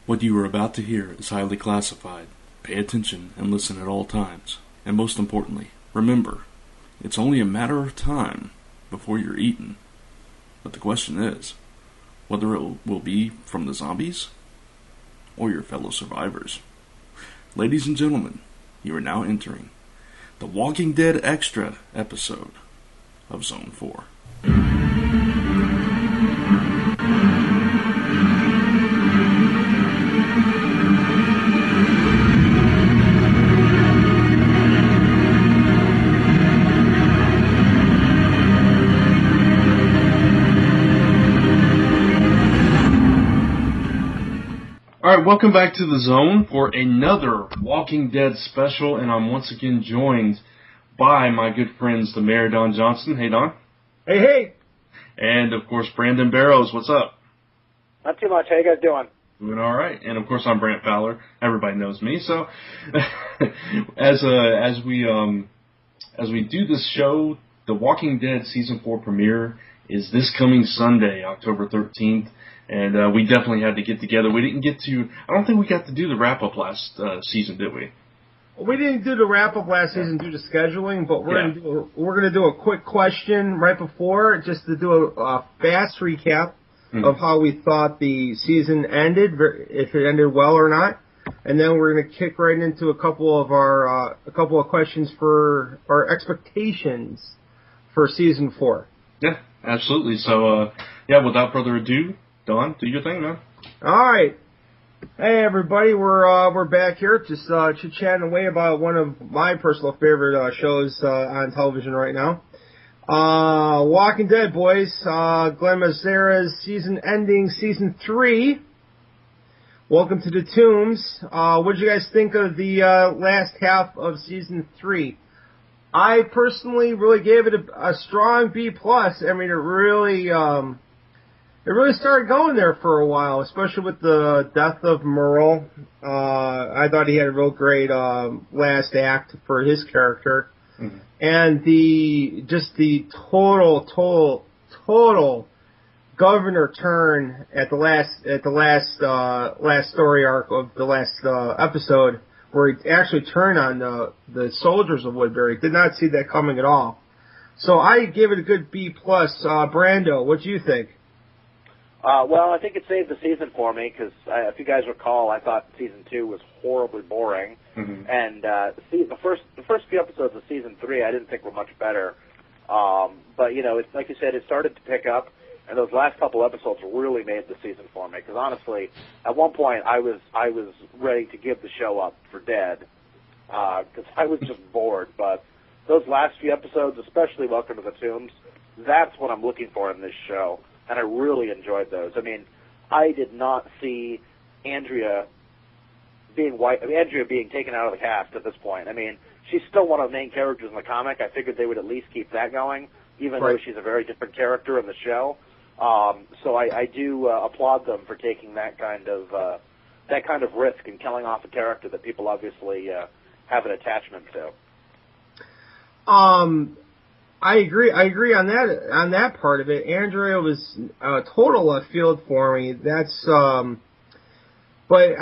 What you are about to hear is highly classified. Pay attention and listen at all times. And most importantly, remember, it's only a matter of time before you're eaten. But the question is, whether it will be from the zombies or your fellow survivors. Ladies and gentlemen, you are now entering the Walking Dead Xtra episode of Zone 4. Alright, welcome back to the Zone for another Walking Dead special, and I'm once again joined by my good friends, the Mayor, Don Johnston. Hey, Don. Hey, hey. And, of course, Brandon Barrows. What's up? Not too much. How you guys doing? Doing alright. And, of course, I'm Brant Fowler. Everybody knows me. So, as we do this show, the Walking Dead Season 4 premiere is this coming Sunday, October 13th. And we definitely had to get together. We didn't get to... I don't think we got to do the wrap-up last season, did we? We didn't do the wrap-up last season due to scheduling, but we're gonna do a quick question right before, just to do a fast recap of how we thought the season ended, if it ended well or not. And then we're gonna kick right into a couple of questions for our expectations for Season 4. Yeah, absolutely. So, without further ado... Don, do your thing, man. All right. Hey, everybody. We're back here just chit-chatting away about one of my personal favorite shows on television right now. Walking Dead, boys. Glenn Mazzara's season-ending Season 3. Welcome to the Tombs. What did you guys think of the last half of Season 3? I personally really gave it a strong B+. I mean, it really started going there for a while, especially with the death of Merle. I thought he had a real great last act for his character. Mm-hmm. And the total governor turn at the last story arc of the last episode, where he actually turned on the soldiers of Woodbury. Did not see that coming at all. So I gave it a good B+. Brando, what do you think? Well, I think it saved the season for me because, if you guys recall, I thought Season 2 was horribly boring, and the first few episodes of Season 3 I didn't think were much better. But it's like you said, it started to pick up, and those last couple episodes really made the season for me. Because honestly, at one point I was ready to give the show up for dead because I was just bored. But those last few episodes, especially Welcome to the Tombs, that's what I'm looking for in this show. And I really enjoyed those. I mean, I did not see Andrea being taken out of the cast at this point. I mean, she's still one of the main characters in the comic. I figured they would at least keep that going, even though she's a very different character in the show. So I do applaud them for taking that kind of risk and killing off a character that people obviously have an attachment to. I agree on that part of it. Andrea was total left field for me. That's but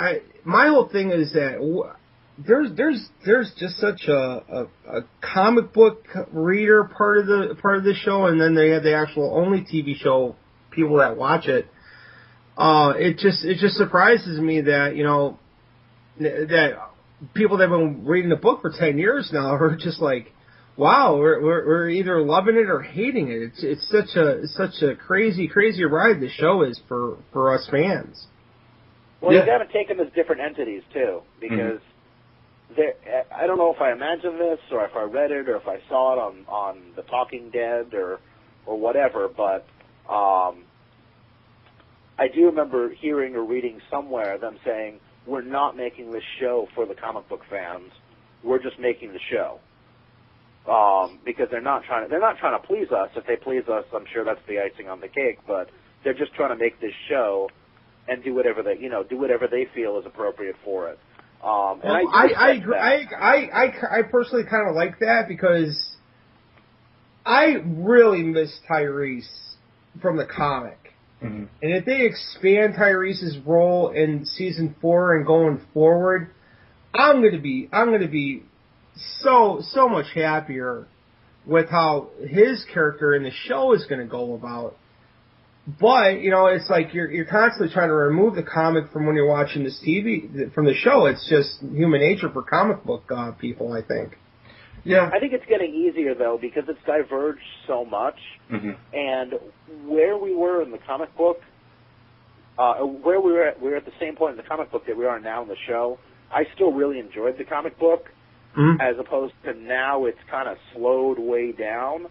my whole thing is that there's just such a comic book reader part of the show, and then they have the actual only TV show people that watch it. It just surprises me that that people that have been reading the book for 10 years now are just like, wow, we're either loving it or hating it. It's such a crazy ride the show is for us fans. Well, they've got to take them as different entities too, because I don't know if I imagined this or if I read it or if I saw it on The Talking Dead or whatever, but I do remember hearing or reading somewhere them saying, we're not making this show for the comic book fans, we're just making the show. Because they're not trying to please us. If they please us, I'm sure that's the icing on the cake. But they're just trying to make this show and do whatever they feel is appropriate for it. And I agree. I personally kind of like that because I really miss Tyrese from the comic. And if they expand Tyrese's role in season 4 and going forward, I'm gonna be so much happier with how his character in the show is gonna go about. But, it's like you're constantly trying to remove the comic from when you're watching this from the show. It's just human nature for comic book people, I think. Yeah. I think it's getting easier, though, because it's diverged so much. And where we were in the comic book, where we were at the same point in the comic book that we are now in the show, I still really enjoyed the comic book, as opposed to now it's kind of slowed way down.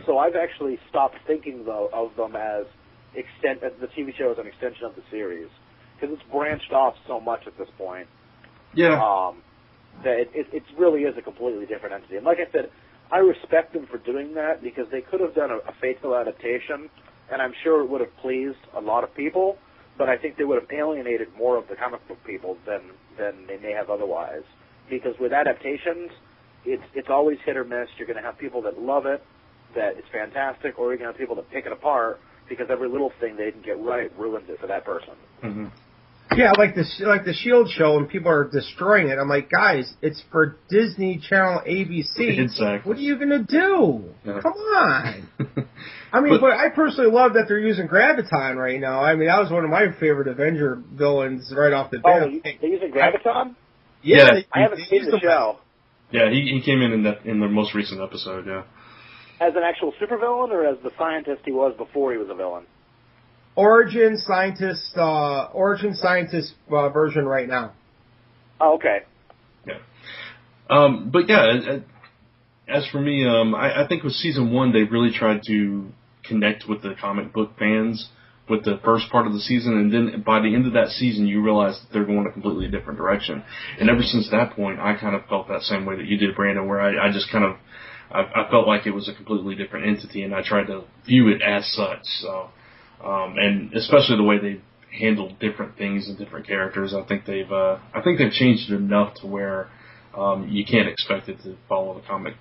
So I've actually stopped thinking, though, of them as the TV show as an extension of the series, because it's branched off so much at this point. Yeah. That it really is a completely different entity. And like I said, I respect them for doing that, because they could have done a faithful adaptation, and I'm sure it would have pleased a lot of people, but I think they would have alienated more of the comic book people than they may have otherwise. Because with adaptations, it's always hit or miss. You're going to have people that love it, that it's fantastic, or you're going to have people that pick it apart, because every little thing they didn't get right ruins it for that person. Yeah, like the Shield show, and people are destroying it. I'm like, guys, it's for Disney Channel ABC. Exactly. What are you gonna do? Yeah. Come on. I mean, but I personally love that they're using Graviton right now. I mean, that was one of my favorite Avenger villains right off the bat. Oh, they're using Graviton? Yeah. I haven't seen the show. Yeah, he came in the most recent episode. Yeah. As an actual supervillain, or as the scientist he was before he was a villain? Origin scientist version right now. Oh, okay. Yeah. But yeah, as for me, I think with season 1 they really tried to connect with the comic book fans with the first part of the season, and then by the end of that season you realize that they're going a completely different direction. And ever since that point, I kind of felt that same way that you did, Brandon, where I just kind of I felt like it was a completely different entity, and I tried to view it as such. So. And especially the way they handled different things and different characters, I think they've changed it enough to where you can't expect it to follow the comic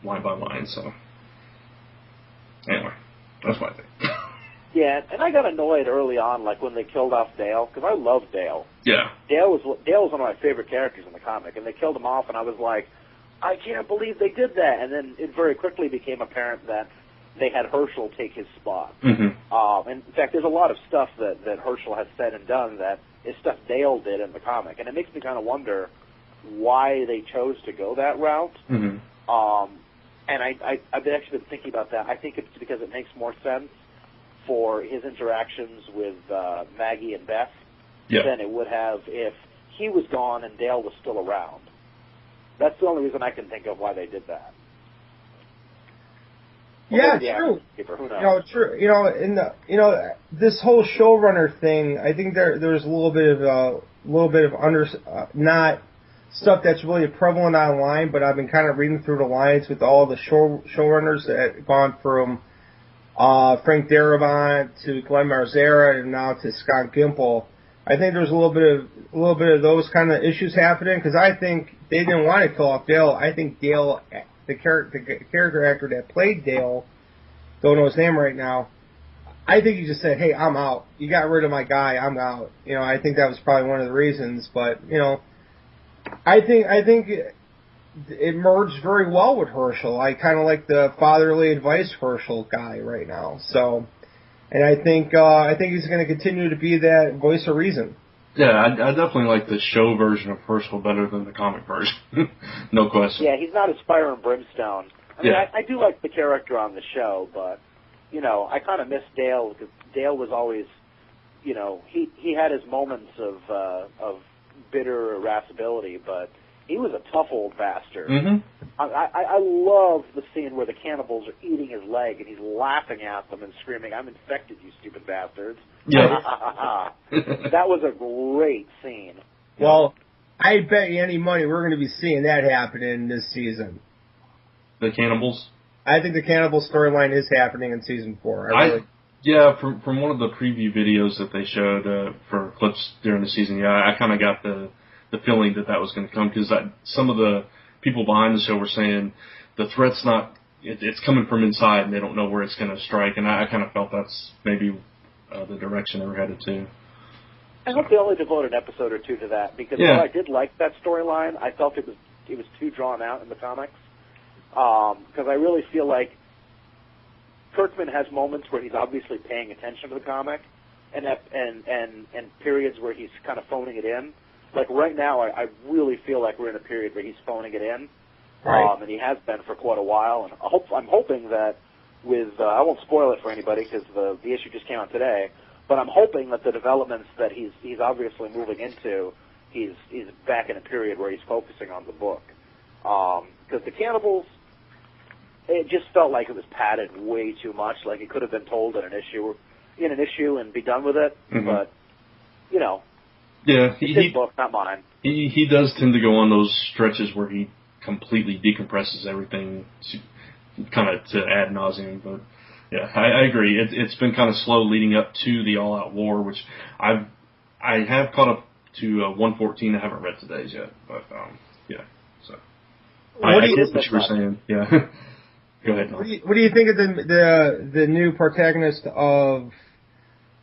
line by line. So anyway, that's my thing. Yeah, and I got annoyed early on, like when they killed off Dale, because I love Dale. Yeah, Dale was one of my favorite characters in the comic, and they killed him off, and I was like, I can't believe they did that. And then it very quickly became apparent that they had Herschel take his spot. And in fact, there's a lot of stuff that Herschel has said and done that is stuff Dale did in the comic, and it makes me kind of wonder why they chose to go that route. And I've actually been thinking about that. I think it's because it makes more sense for his interactions with Maggie and Beth than it would have if he was gone and Dale was still around. That's the only reason I can think of why they did that. Yeah, true. True. This whole showrunner thing, I think there's a little bit of not stuff that's really prevalent online, but I've been kind of reading through the lines with all the showrunners that have gone from Frank Darabont to Glenn Marzara and now to Scott Gimple. I think there's a little bit of those kind of issues happening, because I think they didn't want to kill off Dale. I think Dale, the character actor that played Dale, don't know his name right now, I think he just said, hey, I'm out. You got rid of my guy, I'm out. I think that was probably one of the reasons, but, I think it merged very well with Herschel. I kind of like the fatherly advice Herschel guy right now, so, and I think he's going to continue to be that voice of reason. Yeah, I definitely like the show version of Herschel better than the comic version. No question. Yeah, he's not as fire and brimstone. I mean, I do like the character on the show, but, I kind of miss Dale, because Dale was always, he had his moments of bitter irascibility, but he was a tough old bastard. I love the scene where the cannibals are eating his leg, and he's laughing at them and screaming, I'm infected, you stupid bastards. Yeah. That was a great scene. Well, I bet you any money we're going to be seeing that happening this season. The cannibals? I think the cannibal storyline is happening in season 4. Yeah, from one of the preview videos that they showed for clips during the season, yeah, I kind of got the feeling that was going to come, because some of the people behind the show were saying the threat's not, it's coming from inside and they don't know where it's going to strike, and I kind of felt that's maybe the direction they were headed to. I hope they only devote an episode or two to that, because while I did like that storyline, I felt it was too drawn out in the comics. Because I really feel like Kirkman has moments where he's obviously paying attention to the comic, and periods where he's kind of phoning it in. Like right now, I really feel like we're in a period where he's phoning it in, right. And he has been for quite a while. And I'm hoping that with I won't spoil it for anybody because the issue just came out today. But I'm hoping that the developments that he's obviously moving into, he's back in a period where he's focusing on the book. Because the cannibals, it just felt like it was padded way too much. Like it could have been told in an issue and be done with it. Mm-hmm. But yeah, it's his book, not mine. He does tend to go on those stretches where he completely decompresses everything, kind of to ad nauseum. But yeah, I agree. It's been kind of slow leading up to the all-out war, which I have caught up to 114. I haven't read today's yet, but yeah. So I get what you were saying. Yeah. Go ahead. What do you think of the new protagonist of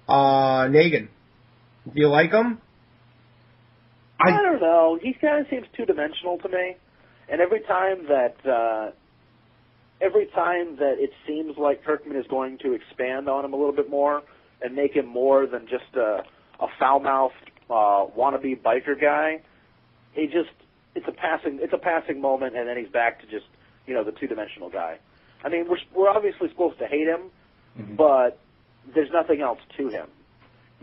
Negan? Do you like him? I don't know. He kind of seems two-dimensional to me, and every time that it seems like Kirkman is going to expand on him a little bit more and make him more than just a foul-mouthed wannabe biker guy, it's a passing moment, and then he's back to just the two-dimensional guy. I mean, we're obviously supposed to hate him, mm-hmm. but there's nothing else to him.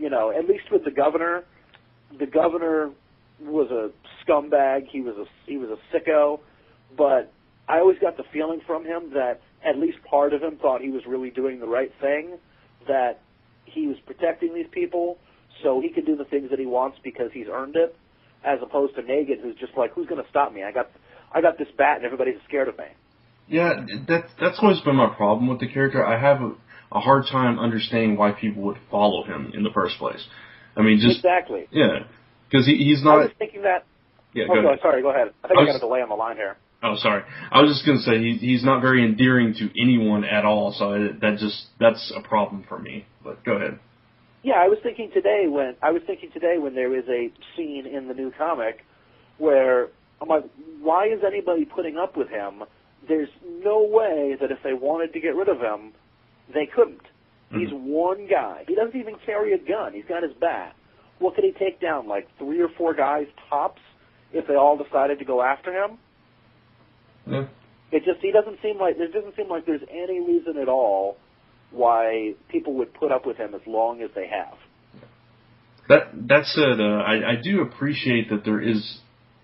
At least with the governor was a scumbag. He was a sicko, but I always got the feeling from him that at least part of him thought he was really doing the right thing, that he was protecting these people so he could do the things that he wants because he's earned it, as opposed to Negan, who's just like, who's going to stop me? I got this bat and everybody's scared of me. Yeah, that's always been my problem with the character. I have a hard time understanding why people would follow him in the first place. I mean, just... Exactly. Yeah, because he's not... I was thinking that... Yeah, go ahead. Sorry, go ahead. I think I got a delay on the line here. Oh, sorry. I was just going to say he's not very endearing to anyone at all, so that's a problem for me. But go ahead. Yeah, I was thinking today when there is a scene in the new comic where I'm like, why is anybody putting up with him? There's no way that if they wanted to get rid of him, they couldn't. Mm-hmm. He's one guy. He doesn't even carry a gun. He's got his bat. What could he take down? Like 3 or 4 guys tops if they all decided to go after him? Yeah. There doesn't seem like there's any reason at all why people would put up with him as long as they have. That said, I do appreciate that there is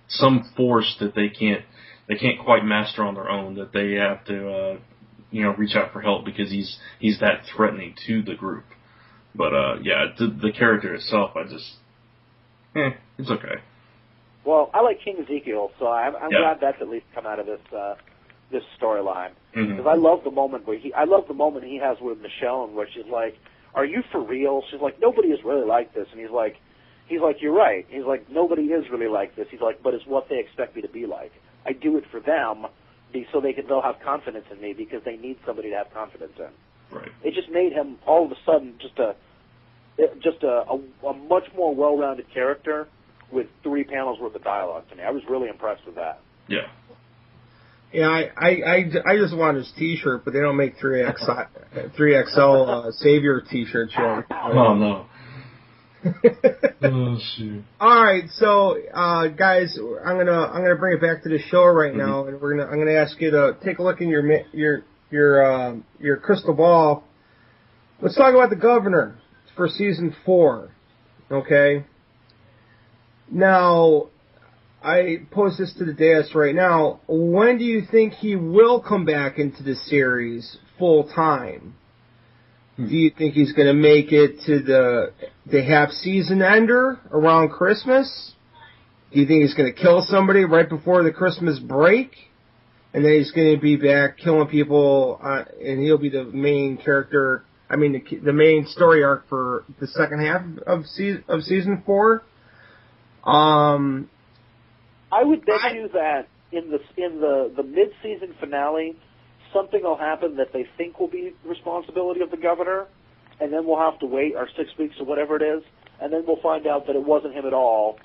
some force that they can't quite master on their own, that they have to reach out for help because he's that threatening to the group. But the character itself, it's okay. Well, I like King Ezekiel, so I'm glad that's at least come out of this storyline. Because mm-hmm. I love the moment he has with Michonne, where she's like, "Are you for real?" She's like, "Nobody is really like this," and he's like, "You're right." He's like, "Nobody is really like this." He's like, "But it's what they expect me to be like. I do it for them, so they'll have confidence in me because they need somebody to have confidence in." Right. It just made him all of a sudden just a much more well-rounded character with 3 panels worth of dialogue to me. I was really impressed with that. Yeah. Yeah, I just want his T-shirt, but they don't make 3XL Savior T-shirts yet. Oh no. Oh shoot. All right, so guys, I'm gonna bring it back to the show right now, and I'm gonna ask you to take a look in your crystal ball. Let's talk about the Governor for season 4. Okay. Now, I pose this to the dais right now. When do you think he will come back into the series full time? Do you think he's going to make it to the half-season ender around Christmas? Do you think he's going to kill somebody right before the Christmas break? And then he's going to be back killing people, and he'll be the main character, the main story arc for the second half of season 4? I would bet you that in the mid-season finale, something will happen that they think will be responsibility of the Governor, and then we'll have to wait our 6 weeks or whatever it is, and then we'll find out that it wasn't him at all,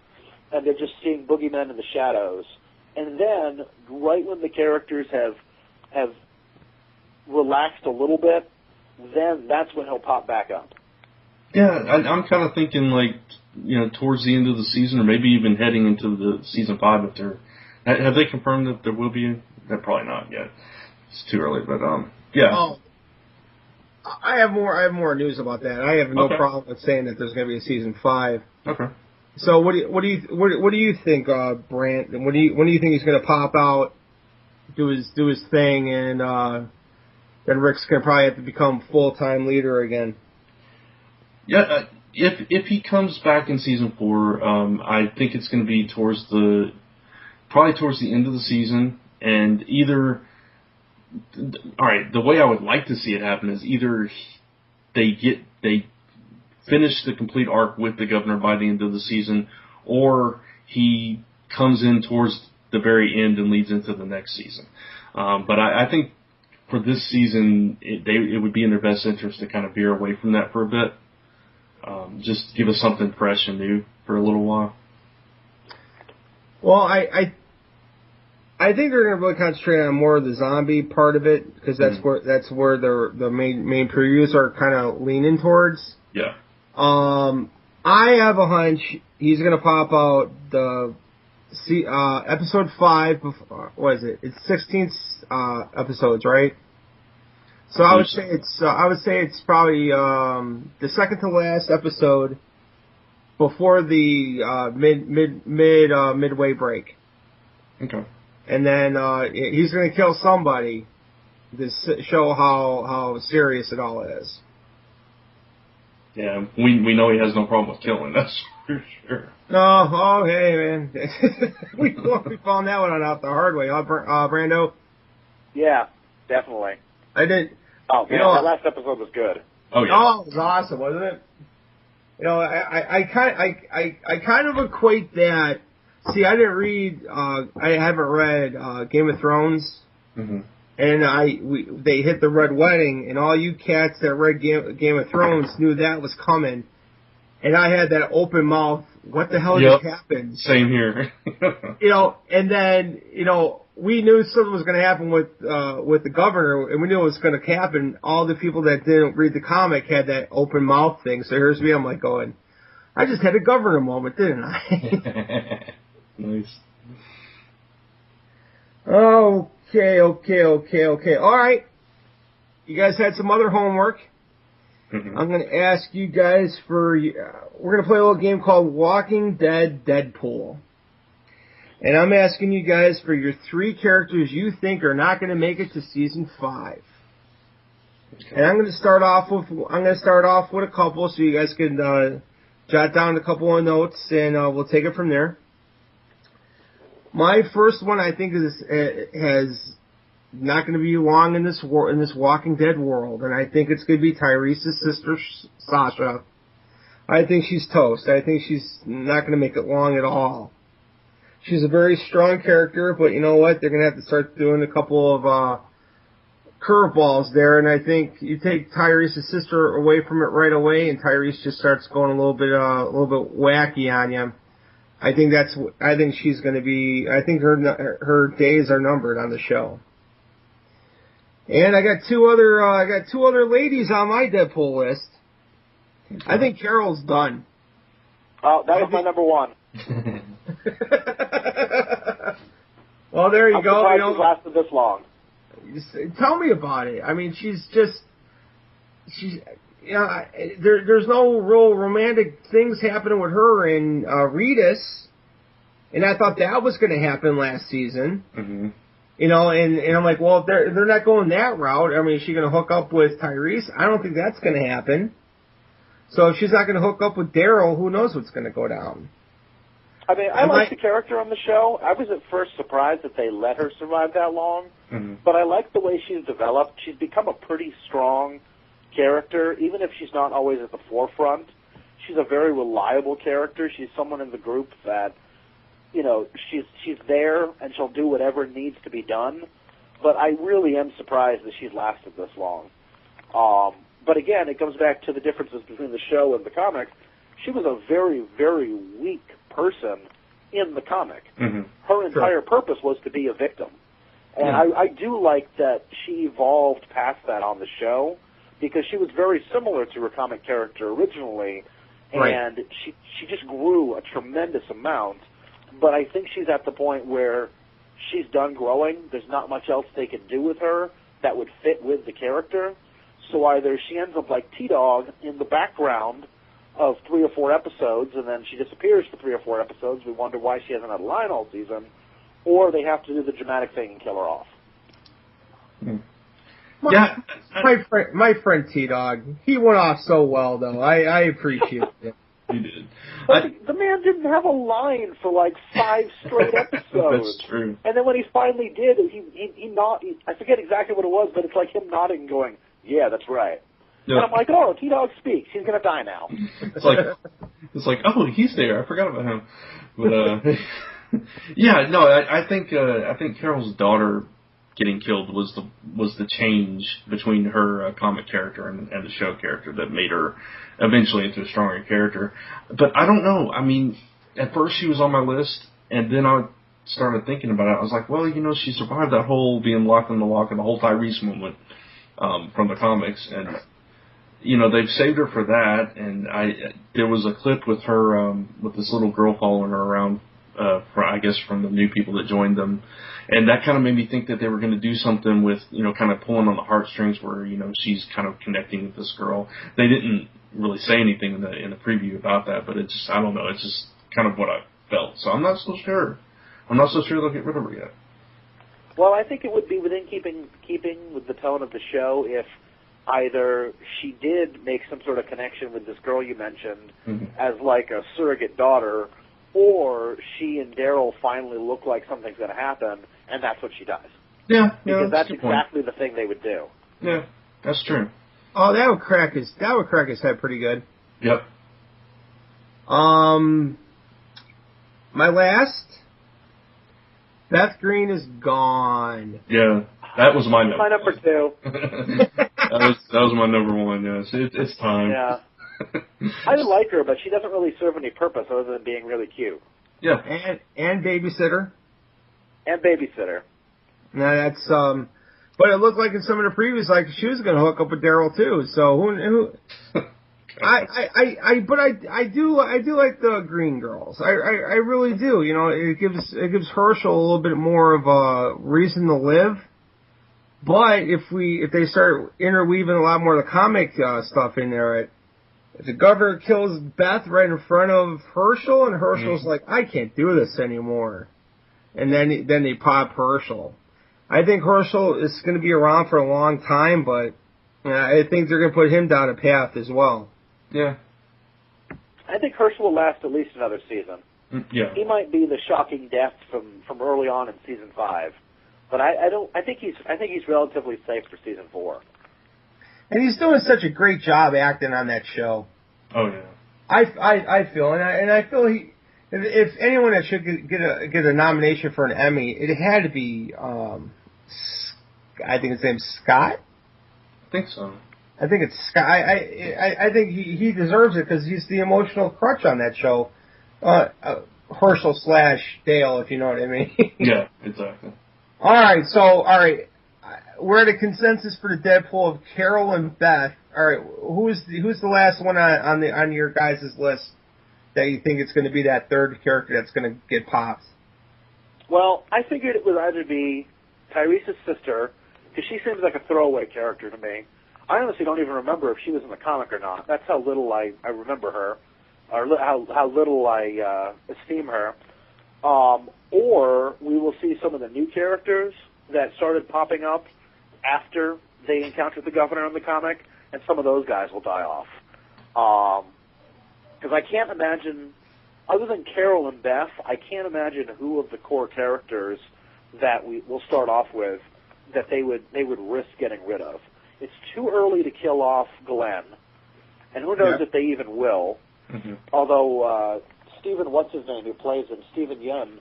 and they're just seeing boogeymen in the shadows. And then, right when the characters have relaxed a little bit, then that's when he'll pop back up. Yeah, I'm kind of thinking towards the end of the season, or maybe even heading into the season 5. If they're, have they confirmed that there will be? They're probably not yet. It's too early, but yeah. Oh, I have more news about that. I have no problem with saying that there's going to be a season 5. Okay. So what do you think, Brant? When do you think he's going to pop out, do his thing, and then Rick's going to probably have to become full-time leader again? Yeah, if he comes back in season 4, I think it's going to be probably towards the end of the season, and either. All right, the way I would like to see it happen is either they finish the complete arc with the governor by the end of the season, or he comes in towards the very end and leads into the next season. But I think for this season, it would be in their best interest to kind of veer away from that for a bit. Just give us something fresh and new for a little while. Well, I think they're going to really concentrate on more of the zombie part of it, because that's where the main previews are kind of leaning towards. Yeah. I have a hunch he's going to pop out the episode 5. What is it? It's 16 episodes, right? So I would say it's probably the second to last episode before the midway break. Okay. And then he's going to kill somebody to show how serious it all is. Yeah, we know he has no problem with killing, that's for sure. No, hey man, we found that one out the hard way, Brando? Yeah, definitely. I did. Oh, yeah, that last episode was good. Oh yeah. Oh, it was awesome, wasn't it? I kind of equate that. See, I didn't read. I haven't read Game of Thrones, and they hit the Red Wedding, and all you cats that read Game of Thrones knew that was coming, and I had that open mouth. What the hell just happened? Same here. And then we knew something was going to happen with the governor, and we knew it was going to happen. All the people that didn't read the comic had that open mouth thing. So here's me. I'm like going, I just had a governor moment, didn't I? Nice. Okay. All right. You guys had some other homework. I'm going to ask you guys we're going to play a little game called Walking Dead Deadpool. And I'm asking you guys for your 3 characters you think are not going to make it to season 5. Okay. And I'm going to start off with a couple, so you guys can jot down a couple of notes, and we'll take it from there. My first one, I think, has not going to be long in this Walking Dead world, and I think it's going to be Tyrese's sister, Sasha. I think she's toast. I think she's not going to make it long at all. She's a very strong character, but you know what? They're going to have to start doing a couple of curveballs there, and I think you take Tyrese's sister away from it right away, and Tyrese just starts going a little bit wacky on you. I think she's going to be. I think her days are numbered on the show. And I got two other ladies on my Deadpool list. I think Carol's done. Oh, that was my number 1. Well, there you go. I'm surprised she's lasted this long. Tell me about it. I mean, there's no real romantic things happening with her and Reedus, and I thought that was going to happen last season. Mm-hmm. And I'm like, well, if they're not going that route, I mean, is she going to hook up with Tyrese? I don't think that's going to happen. So if she's not going to hook up with Daryl, who knows what's going to go down? I mean, I like the character on the show. I was at first surprised that they let her survive that long, but I like the way she's developed. She's become a pretty strong character, even if she's not always at the forefront. She's a very reliable character. She's someone in the group that, she's there and she'll do whatever needs to be done. But I really am surprised that she's lasted this long. But again, it comes back to the differences between the show and the comics. She was a very, very weak person in the comic. Mm-hmm. Her entire purpose was to be a victim. And I do like that she evolved past that on the show, because she was very similar to her comic character originally, and she just grew a tremendous amount. But I think she's at the point where she's done growing. There's not much else they can do with her that would fit with the character. So either she ends up like T-Dog in the background of 3 or 4 episodes, and then she disappears for 3 or 4 episodes. We wonder why she hasn't had a line all season. Or they have to do the dramatic thing and kill her off. My friend T-Dog, he went off so well, though. I appreciate it. He did. But the man didn't have a line for like 5 straight episodes. That's true. And then when he finally did, I forget exactly what it was, but it's like him nodding and going, yeah, that's right. Yeah. And I'm like, oh, T-Dog speaks. He's going to die now. It's like, oh, he's there. I forgot about him. But, yeah, no, I think Carol's daughter getting killed was the change between her comic character and the show character that made her eventually into a stronger character. But I don't know. I mean, at first she was on my list, and then I started thinking about it. I was like, well, she survived that whole being locked in the lock and the whole Tyrese moment from the comics, and they've saved her for that. And there was a clip with her with this little girl following her around. I guess from the new people that joined them, and that kind of made me think that they were going to do something with kind of pulling on the heartstrings where she's kind of connecting with this girl. They didn't really say anything in the preview about that, but I don't know, it's just kind of what I felt. So I'm not so sure they'll get rid of her yet. Well, I think it would be within keeping with the tone of the show if either she did make some sort of connection with this girl you mentioned as like a surrogate daughter, or she and Daryl finally look like something's going to happen, and that's what she does. Yeah, because that's exactly the thing they would do. Yeah, that's true. Oh, that would crack his head pretty good. Yep. My last, Beth Green is gone. Yeah, that was my number. My number 2. that was my number 1. Yes, it's time. Yeah. I like her, but she doesn't really serve any purpose other than being really cute. Yeah. And babysitter. And babysitter. Now that's but it looked like in some of the previews, like she was going to hook up with Daryl too. So who? I do like the Green Girls. I really do. It gives Herschel a little bit more of a reason to live. But if they start interweaving a lot more of the comic stuff in there, if the governor kills Beth right in front of Herschel, and Herschel's like, I can't do this anymore, and then they pop Herschel. I think Herschel is going to be around for a long time, but I think they're going to put him down a path as well. Yeah. I think Herschel will last at least another season. Yeah. He might be the shocking death from early on in season 5, but I think he's relatively safe for season 4. And he's doing such a great job acting on that show. Oh yeah. I feel, and I feel if anyone that should get a nomination for an Emmy, it had to be I think his name's Scott. I think so. I think it's Scott. I think he deserves it because he's the emotional crutch on that show. Herschel / Dale, if you know what I mean. Yeah, exactly. All right. We're at a consensus for the Deadpool of Carol and Beth. All right, who's the last one on your guys' list that you think it's going to be that third character that's going to get popped? Well, I figured it would either be Tyrese's sister, because she seems like a throwaway character to me. I honestly don't even remember if she was in the comic or not. That's how little I remember her, or how little I esteem her. Or we will see some of the new characters that started popping up after they encountered the governor in the comic, and some of those guys will die off. Because I can't imagine, other than Carol and Beth, I can't imagine who of the core characters that we will start off with that they would risk getting rid of. It's too early to kill off Glenn, and who knows if they even will. Mm-hmm. Although Stephen, what's his name, who plays him, Stephen Yeun,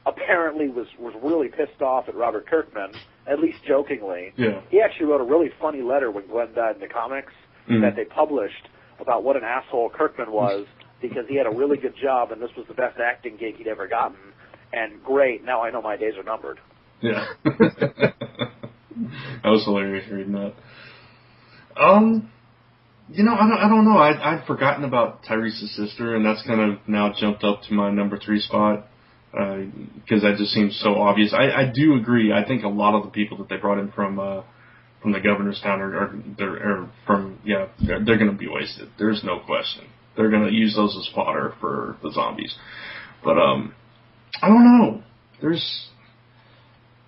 apparently was really pissed off at Robert Kirkman, at least jokingly. Yeah. He actually wrote a really funny letter when Glenn died in the comics, that they published about what an asshole Kirkman was because he had a really good job and this was the best acting gig he'd ever gotten. And great, now I know my days are numbered. Yeah. That was hilarious reading that. You know, I don't know. I'd forgotten about Tyrese's sister, and that's kind of now jumped up to my number 3 spot because that just seems so obvious. I do agree. I think a lot of the people that they brought in from the governor's town they're going to be wasted. There's no question. They're going to use those as fodder for the zombies. But I don't know.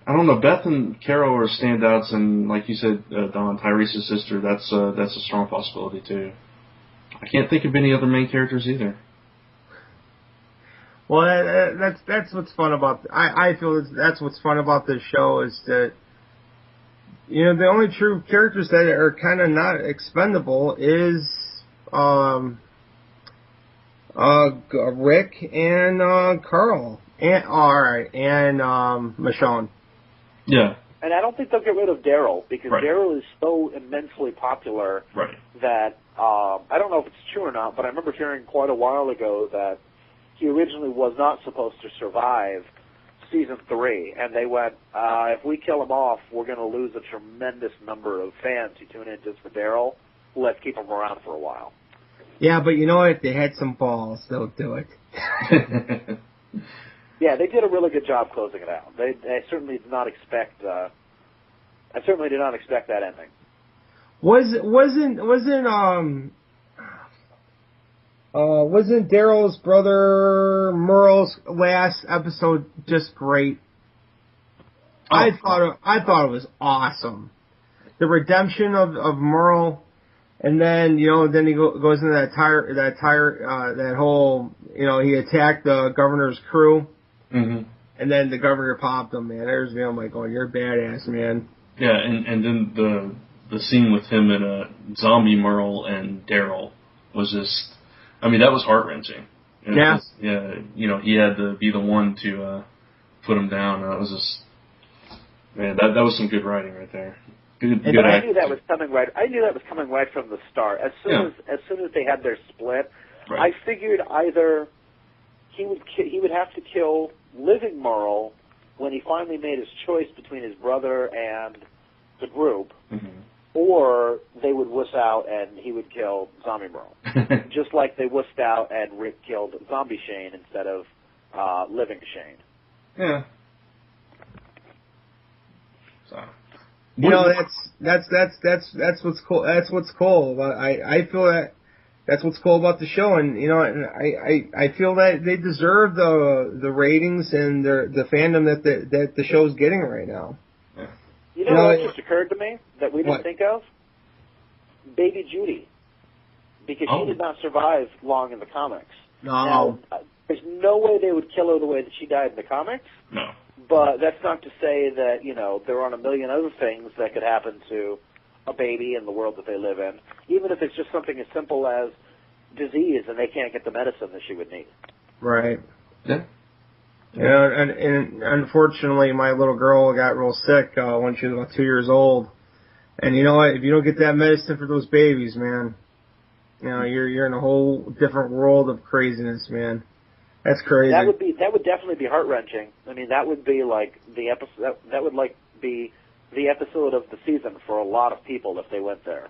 I don't know. Beth and Carol are standouts, and like you said, Don, Tyrese's sister, that's a strong possibility too. I can't think of any other main characters either. Well, that's what's fun about. I feel that's what's fun about this show is that the only true characters that are kind of not expendable is Rick and Carl and Michonne. Yeah. And I don't think they'll get rid of Daryl because Daryl is so immensely popular that I don't know if it's true or not, but I remember hearing quite a while ago that he originally was not supposed to survive season 3, and they went, if we kill him off, we're going to lose a tremendous number of fans who tune in just for Daryl. Let's keep him around for a while. Yeah, but you know what? If they had some balls, they'll do it. Yeah, they did a really good job closing it out. I certainly did not expect. I certainly did not expect that ending. Wasn't Daryl's brother Merle's last episode just great? I thought it was awesome. The redemption of Merle, and then then he goes into that whole he attacked the governor's crew. Mm-hmm. And then the governor popped him, man. There's me. I'm like, oh, you're a badass, man. Yeah, and then the scene with him and zombie Merle and Daryl was just, I mean, that was heart wrenching. Yeah. He had to be the one to put him down. That was just, man, that was some good writing right there. Good I knew that was coming right. I knew that was coming right from the start. As soon as they had their split, I figured either he would have to kill living Merle when he finally made his choice between his brother and the group, or they would wuss out and he would kill zombie Merle, just like they wussed out and Rick killed zombie Shane instead of living Shane. Yeah. So. That's what's cool. That's what's cool. I feel that's what's cool about the show, and I feel that they deserve the ratings and the fandom that the show's getting right now. Yeah. What just occurred to me that we didn't think of? Baby Judy, because she did not survive long in the comics. No. Now, there's no way they would kill her the way that she died in the comics. No. But that's not to say that, there aren't a million other things that could happen to a baby in the world that they live in, even if it's just something as simple as disease and they can't get the medicine that she would need. Right. Yeah. And unfortunately, my little girl got real sick when she was about 2 years old. And you know what? If you don't get that medicine for those babies, man, you're in a whole different world of craziness, man. That's crazy. That would definitely be heart wrenching. I mean, that would be like the episode. That would be the episode of the season for a lot of people if they went there.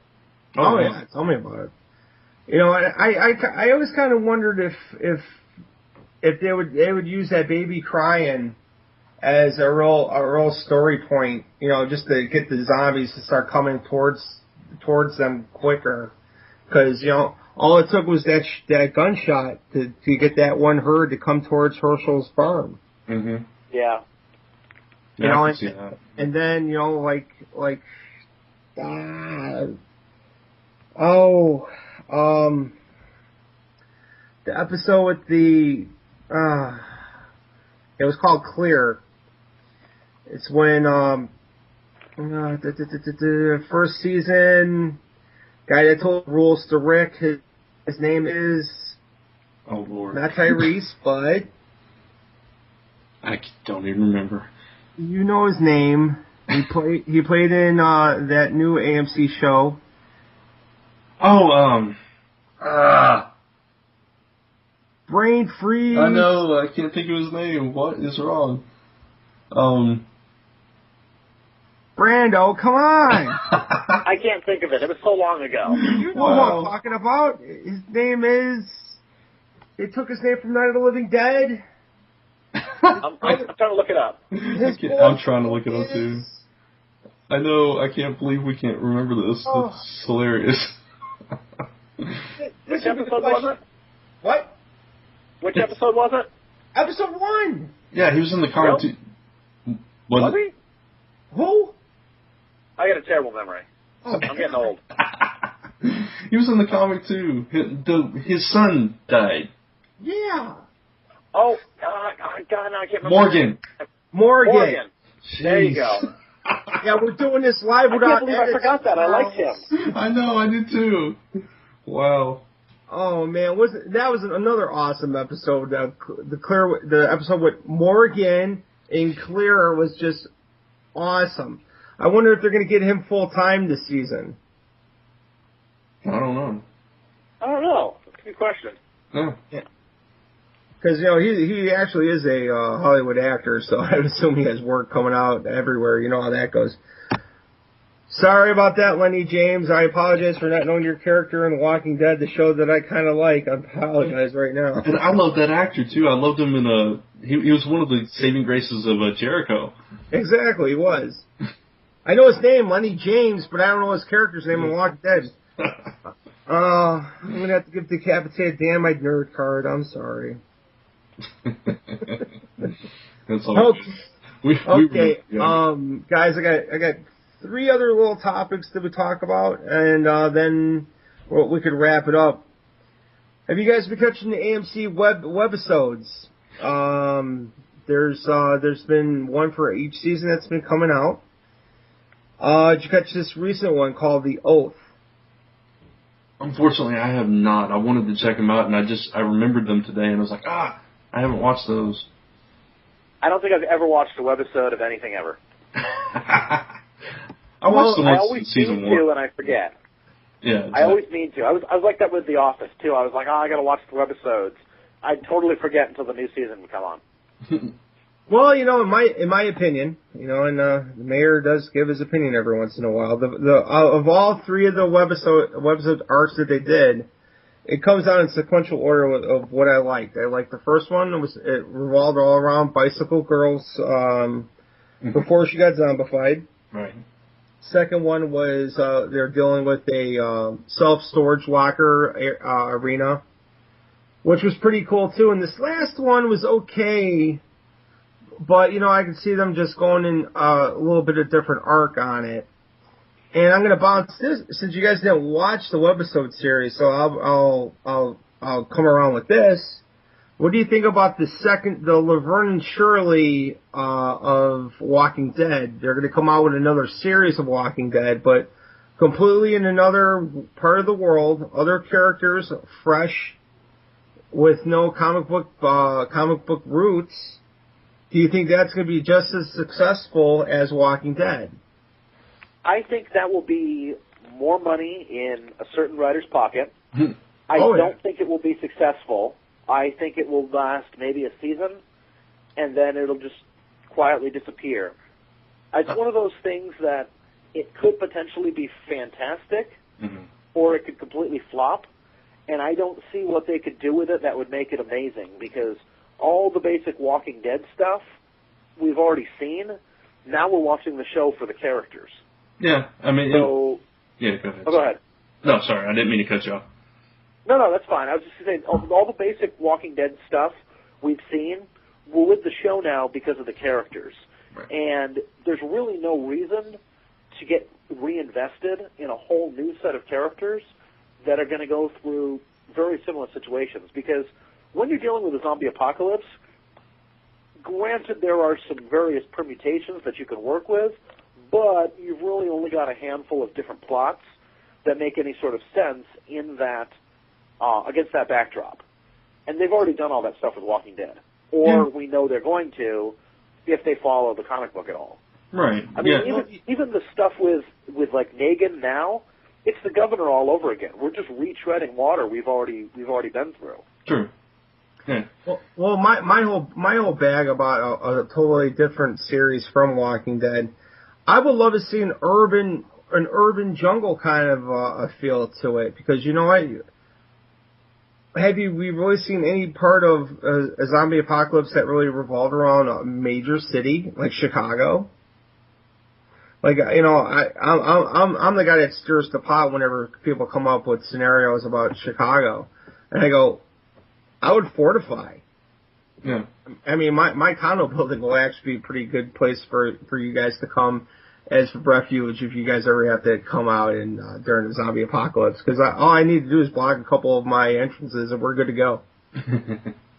Oh yeah, tell me about it. I always kind of wondered if they would use that baby crying as a real story point, just to get the zombies to start coming towards them quicker, because all it took was that gunshot to get that one herd to come towards Herschel's farm. Mm-hmm. Yeah. And then the episode with it was called Clear. It's when the first season guy that told rules to Rick, his name is Lord, not Tyrese, but I don't even remember. You know his name. He played in that new AMC show. Brain freeze. I know, I can't think of his name. What is wrong? Brando, come on. I can't think of it. It was so long ago. You know who I'm talking about. His name is... They took his name from Night of the Living Dead. I'm trying to look it up. I'm trying to look it up, too. I know, I can't believe we can't remember this. It's hilarious. Which episode was it? What? Which episode was it? Episode 1! Yeah, he was in the comic, too. Was he? Who? I got a terrible memory. I'm getting old. He was in the comic, too. His son died. Yeah. Oh, God, I can't remember. Morgan. Jeez. There you go. Yeah, we're doing this live I can't believe I forgot that. I liked him. I know, I did too. Wow. Oh man, that was another awesome episode. The episode with Morgan and Clear was just awesome. I wonder if they're going to get him full time this season. I don't know. That's a good question. Yeah. Because, he actually is a Hollywood actor, so I would assume he has work coming out everywhere. You know how that goes. Sorry about that, Lenny James. I apologize for not knowing your character in The Walking Dead, the show that I kind of like. I apologize right now. And I love that actor, too. I loved him in he was one of the saving graces of Jericho. Exactly, he was. I know his name, Lenny James, but I don't know his character's name in The Walking Dead. I'm going to have to give Decapitated Dan my nerd card. I'm sorry. That's all. Okay, guys, I got 3 other little topics that we talk about, and then we could wrap it up. Have you guys been catching the AMC webisodes? There's been one for each season that's been coming out. Did you catch this recent one called The Oath? Unfortunately, I have not. I wanted to check them out, and I remembered them today, and I was like, I haven't watched those. I don't think I've ever watched a webisode of anything ever. I watched the one season 1. To, and I forget. Yeah, exactly. I always mean to. I was like that with The Office, too. I was like, I got to watch the webisodes. I'd totally forget until the new season would come on. Well, in my opinion, and the mayor does give his opinion every once in a while. Of all 3 of the webisode arcs that they did, it comes out in sequential order of what I liked. I liked the first one. It revolved all around Bicycle Girls before she got zombified. Right. Second one was they're dealing with a self-storage locker arena, which was pretty cool too. And this last one was okay, but I could see them just going in a little bit of different arc on it. And I'm going to bounce this, since you guys didn't watch the webisode series, so I'll come around with this. What do you think about the Laverne and Shirley of Walking Dead? They're going to come out with another series of Walking Dead, but completely in another part of the world, other characters, fresh, with no comic book roots. Do you think that's going to be just as successful as Walking Dead? I think that will be more money in a certain writer's pocket. I don't think it will be successful. I think it will last maybe a season, and then it'll just quietly disappear. It's one of those things that it could potentially be fantastic, or it could completely flop, and I don't see what they could do with it that would make it amazing, because all the basic Walking Dead stuff we've already seen. Now we're watching the show for the characters. Yeah, I mean... So... Yeah, go ahead. Oh, go ahead. No, sorry, I didn't mean to cut you off. No, that's fine. I was just saying, all the basic Walking Dead stuff we've seen, we're with the show now because of the characters. Right. And there's really no reason to get reinvested in a whole new set of characters that are going to go through very similar situations. Because when you're dealing with a zombie apocalypse, granted there are some various permutations that you can work with, but you've really only got a handful of different plots that make any sort of sense in that against that backdrop. And they've already done all that stuff with Walking Dead. Or we know they're going to if they follow the comic book at all. Right. I mean, even the stuff with like Negan now, it's the Governor all over again. We're just retreading water we've already been through. True. Yeah. Well, my whole bag about a totally different series from Walking Dead. I would love to see an urban jungle kind of a feel to it, because you know what? We really seen any part of a zombie apocalypse that really revolved around a major city like Chicago? Like, you know, I'm the guy that stirs the pot whenever people come up with scenarios about Chicago, and I go, I would fortify. Yeah. I mean, my condo building will actually be a pretty good place for you guys to come as refuge if you guys ever have to come out during the zombie apocalypse. Because all I need to do is block a couple of my entrances and we're good to go.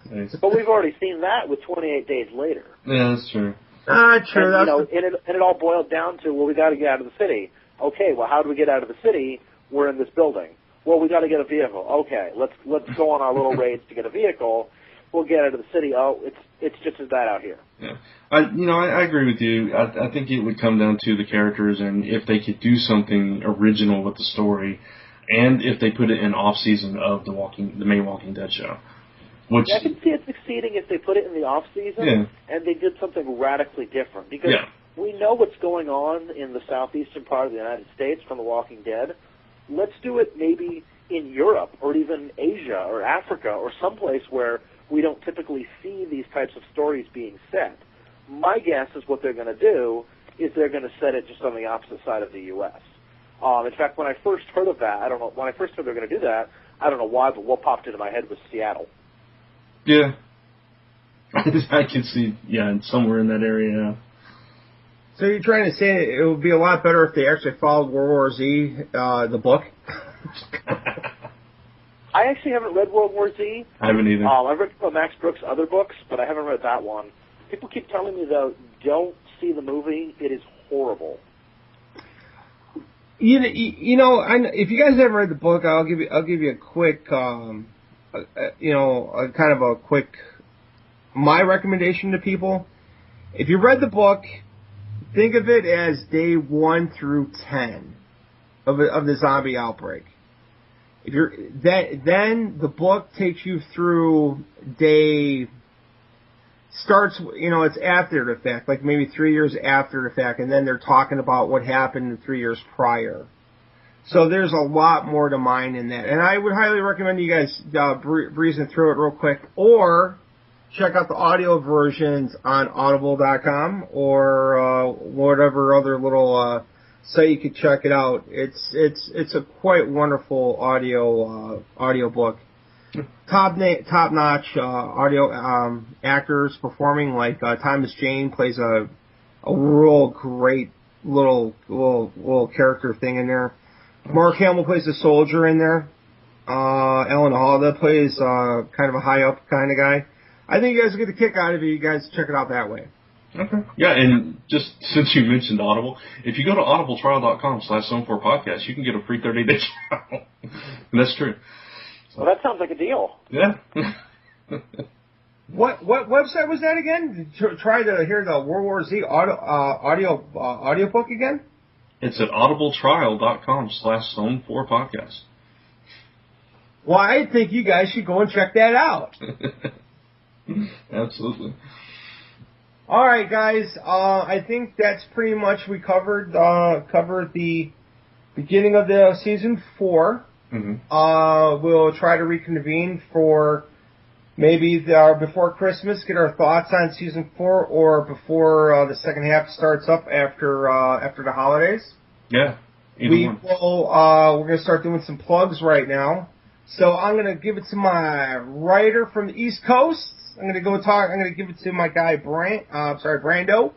Nice. But we've already seen that with 28 Days Later. Yeah, that's true. True. And it all boiled down to, well, we got to get out of the city. Okay, well, how do we get out of the city? We're in this building. Well, we got to get a vehicle. Okay, let's go on our little raids to get a vehicle. We'll get out of the city. Oh, it's just as bad out here. Yeah, I agree with you. I think it would come down to the characters, and if they could do something original with the story, and if they put it in off season of the main Walking Dead show. Which, I can see it succeeding if they put it in the off season and they did something radically different, because we know what's going on in the southeastern part of the United States from The Walking Dead. Let's do it maybe in Europe or even Asia or Africa or someplace where we don't typically see these types of stories being set. My guess is what they're going to do is they're going to set it just on the opposite side of the U.S. In fact, when I first heard of that, when I first heard they're going to do that, I don't know why, but what popped into my head was Seattle. Yeah. I can see, somewhere in that area. So you're trying to say it would be a lot better if they actually followed World War Z, the book? I actually haven't read World War Z. I haven't either. I've read Max Brooks' other books, but I haven't read that one. People keep telling me, though, don't see the movie. It is horrible. You know, if you guys haven't read the book, I'll give you a quick, my recommendation to people. If you read the book, think of it as day 1 through 10 of the zombie outbreak. Then the book takes you through it's after the fact, like maybe 3 years after the fact, and then they're talking about what happened in 3 years prior. So there's a lot more to mine in that. And I would highly recommend you guys breezing through it real quick, or check out the audio versions on audible.com or whatever other little site you could check it out. It's a quite wonderful audio book. Top-notch audio actors performing, like Thomas Jane plays a real great little character thing in there. Mark Hamill plays a soldier in there. Ellen Halda plays kind of a high-up kind of guy. I think you guys will get a kick out of it. You guys check it out that way. Okay. Yeah, and just since you mentioned Audible, if you go to audibletrial.com/zone4podcast, you can get a free 30-day trial. And that's true. Well, that sounds like a deal. Yeah. What website was that again? Try to hear the World War Z audio book again? It's at audibletrial.com/zone4podcast. Well, I think you guys should go and check that out. Absolutely. All right, guys. I think that's pretty much we covered the beginning of the season 4. Mm-hmm. We'll try to reconvene for maybe before Christmas, get our thoughts on season 4, or before the second half starts up after the holidays. Yeah. We're going to start doing some plugs right now. So I'm going to give it to my writer from the East Coast. I'm going to give it to my guy Brando.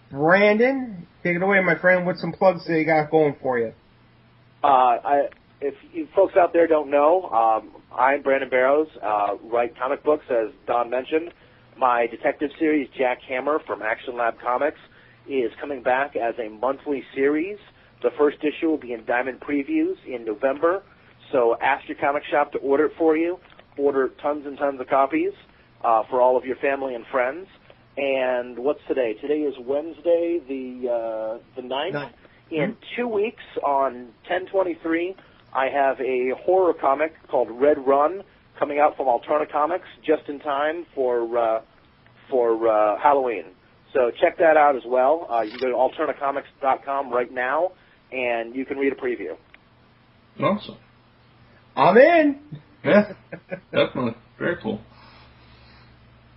Brandon, take it away, my friend. What's some plugs that you got going for you? If you folks out there don't know, I'm Brandon Barrows, write comic books, as Don mentioned. My detective series, Jack Hammer from Action Lab Comics, is coming back as a monthly series. The first issue will be in Diamond Previews in November, so ask your comic shop to order it for you. Order tons and tons of copies for all of your family and friends. And what's today? Today is Wednesday, the 9th. In 2 weeks, on 10/23, I have a horror comic called Red Run coming out from Alterna Comics just in time for Halloween. So check that out as well. You can go to alternacomics.com right now, and you can read a preview. Awesome. I'm in. Yeah, definitely. Very cool.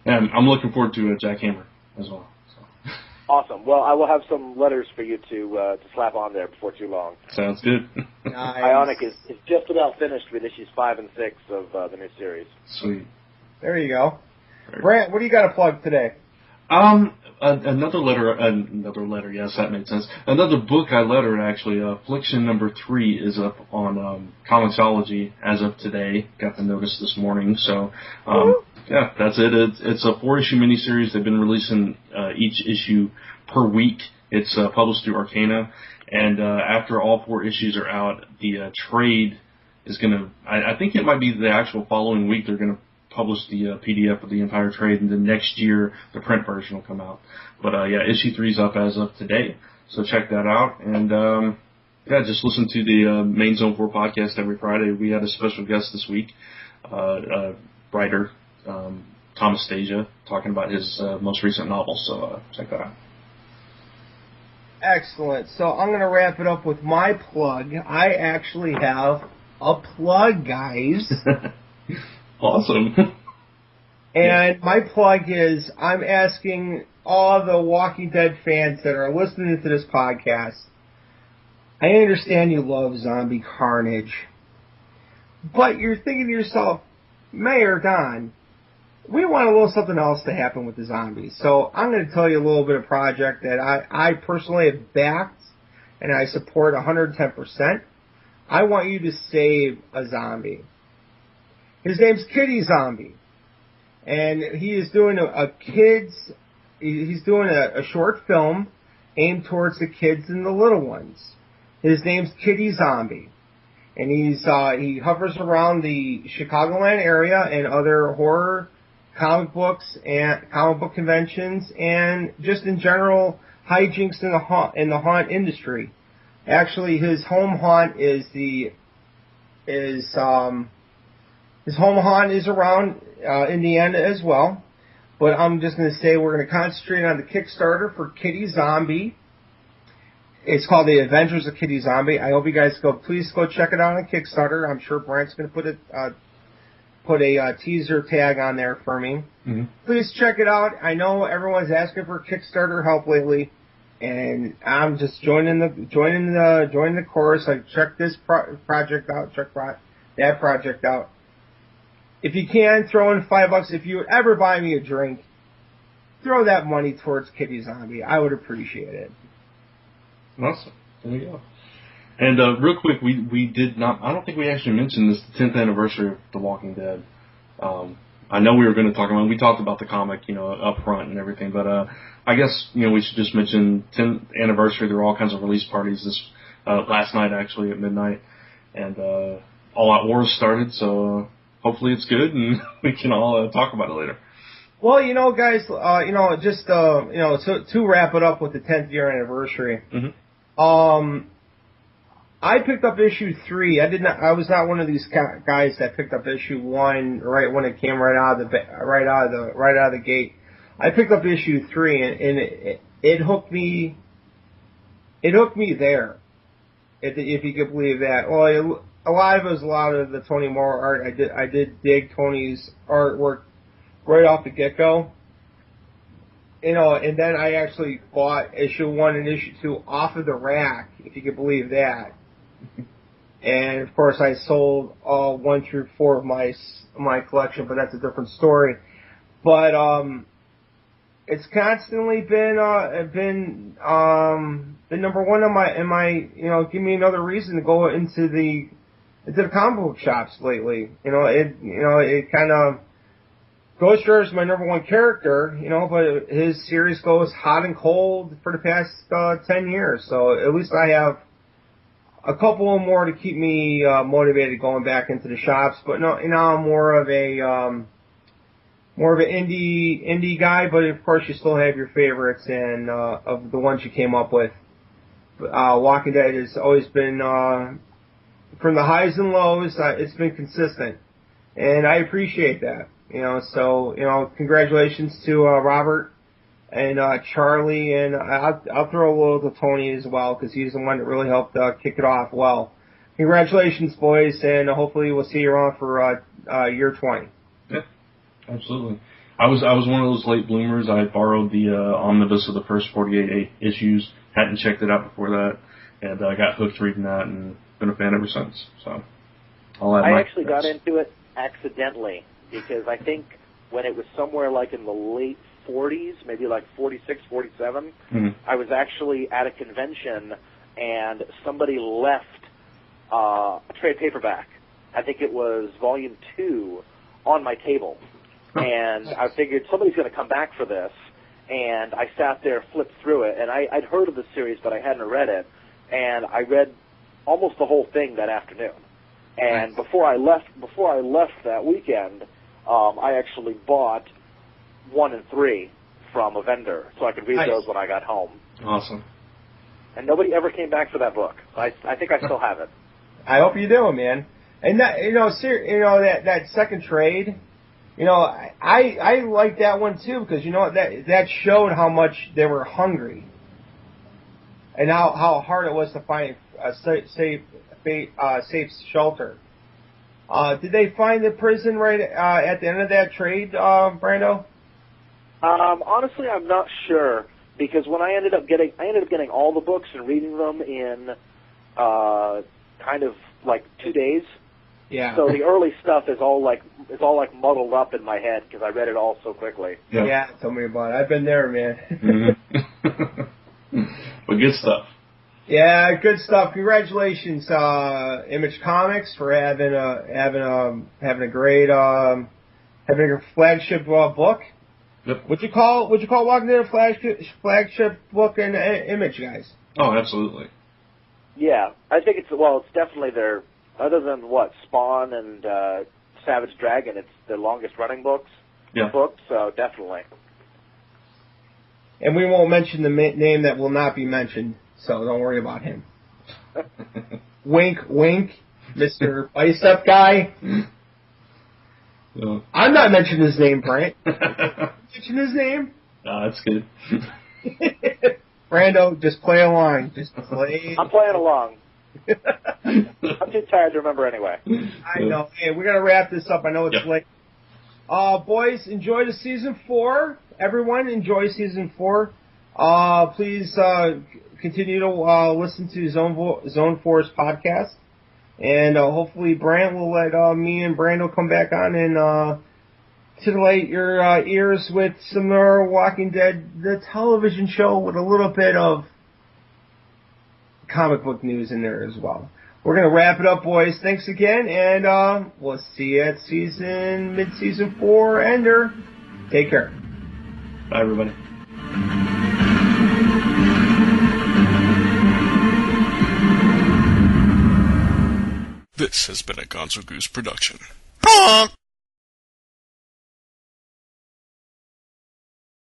And I'm looking forward to Jack Hammer as well. So. Awesome. Well, I will have some letters for you to slap on there before too long. Sounds good. Nice. Ionic is just about finished with issues 5 and 6 of the new series. Sweet. There you go. Brant, what do you got to plug today? Another letter, yes, that made sense. Another book I lettered, actually, Affliction number 3 is up on Comixology as of today. Got the notice this morning, so, yeah, that's it. It's a 4-issue miniseries. They've been releasing each issue per week. It's published through Arcana, and after all 4 issues are out, the trade is going to, I think it might be the actual following week, they're going to publish the PDF of the entire trade, and then next year the print version will come out. But yeah, issue 3's up as of today, so check that out. And yeah, just listen to the Main Zone 4 podcast every Friday. We had a special guest this week, writer Thomas Stasia, talking about his most recent novel. So check that out. Excellent. So I'm going to wrap it up with my plug. I actually have a plug, guys. Awesome. And my plug is, I'm asking all the Walking Dead fans that are listening to this podcast, I understand you love zombie carnage, but you're thinking to yourself, Mayor Don, we want a little something else to happen with the zombies. So I'm going to tell you a little bit of project that I personally have backed and I support 110%. I want you to save a zombie. His name's Kitty Zombie, and he is doing he's doing a short film aimed towards the kids and the little ones. His name's Kitty Zombie, and he hovers around the Chicagoland area and other horror comic books and comic book conventions, and just in general hijinks in the haunt industry. Actually, his home haunt is his home haunt is around Indiana as well, but I'm just going to say we're going to concentrate on the Kickstarter for Kitty Zombie. It's called The Adventures of Kitty Zombie. I hope you guys please go check it out on Kickstarter. I'm sure Brant's going to put a teaser tag on there for me. Mm-hmm. Please check it out. I know everyone's asking for Kickstarter help lately, and I'm just joining the chorus. I checked this project out, check that project out. If you can, throw in $5. If you would ever buy me a drink, throw that money towards Kitty Zombie. I would appreciate it. Awesome. There you go. And real quick, we did not, I don't think we actually mentioned this, the 10th anniversary of The Walking Dead. I know we were going to talk about it. We talked about the comic, up front and everything, but I guess, we should just mention 10th anniversary. There were all kinds of release parties this last night, actually, at midnight. And All Out Wars started, so hopefully it's good, and we can all talk about it later. Well, guys, just to wrap it up with the 10th year anniversary, mm-hmm. I picked up issue 3. I was not one of these guys that picked up issue 1 right when it came right out of the gate. I picked up issue 3, and it hooked me. It hooked me there, if you could believe that. Well, a lot of the Tony Moore art. I did dig Tony's artwork right off the get-go. And then I actually bought issue 1 and issue 2 off of the rack, if you could believe that. And of course I sold all 1 through 4 of my collection, but that's a different story. But it's constantly been number 1 in my give me another reason to go into the comic book shops lately. It kind of Ghost Rider is my number 1 character, but his series goes hot and cold for the past 10 years. So at least I have a couple more to keep me motivated going back into the shops. But no, I'm more of an indie guy. But of course, you still have your favorites and of the ones you came up with. Walking Dead has always been, from the highs and lows, it's been consistent. And I appreciate that. So, congratulations to Robert and Charlie, and I'll throw a little to Tony as well, because he's the one that really helped kick it off well. Congratulations, boys, and hopefully we'll see you around for year 20. Yeah, absolutely. I was one of those late bloomers. I had borrowed the omnibus of the first 48 issues, hadn't checked it out before that, and I got hooked reading that and been a fan ever since. So I actually got into it accidentally, because I think when it was somewhere like in the late 40s, maybe like 46, 47, I was actually at a convention and somebody left a trade paperback. I think it was volume 2 on my table. And I figured somebody's going to come back for this. And I sat there, flipped through it, and I'd heard of the series, but I hadn't read it. And I read almost the whole thing that afternoon. And before I left that weekend, I actually bought 1 and 3 from a vendor, so I could read those when I got home. Awesome. And nobody ever came back for that book. I think I still have it. I hope you do, man. And that, that second trade, I like that one too, because that showed how much they were hungry, and how hard it was to find a safe shelter. Did they find the prison right at the end of that trade, Brando? Honestly, I'm not sure, because when I ended up getting all the books and reading them in kind of like 2 days. Yeah. So the early stuff is all like muddled up in my head because I read it all so quickly. Yeah, tell me about it. I've been there, man. But good stuff. Yeah, good stuff. Congratulations, Image Comics, for having a great having a flagship book. Yep. Would you call Walking Dead a flagship book in Image, guys? Oh, absolutely. Yeah, I think it's definitely their, other than Spawn and Savage Dragon, it's their longest running books. Yeah. So definitely. And we won't mention the name that will not be mentioned, so don't worry about him. Wink, wink, Mr. Bicep guy. No. I'm not mentioning his name, Brant. Mention his name? No, that's good. Brando, just play along. Just play. I'm playing along. I'm too tired to remember anyway. I know. Hey, we're gonna wrap this up. I know it's late. Boys, enjoy the season 4. Everyone, enjoy season 4. Please continue to listen to Zone 4's podcast, and hopefully Brant will let me and Brando come back on and titillate your ears with some more Walking Dead, the television show, with a little bit of comic book news in there as well. We're going to wrap it up, boys. Thanks again, and we'll see you at mid-season 4 ender. Take care. Bye, everybody. This has been a Gonzo Goose production.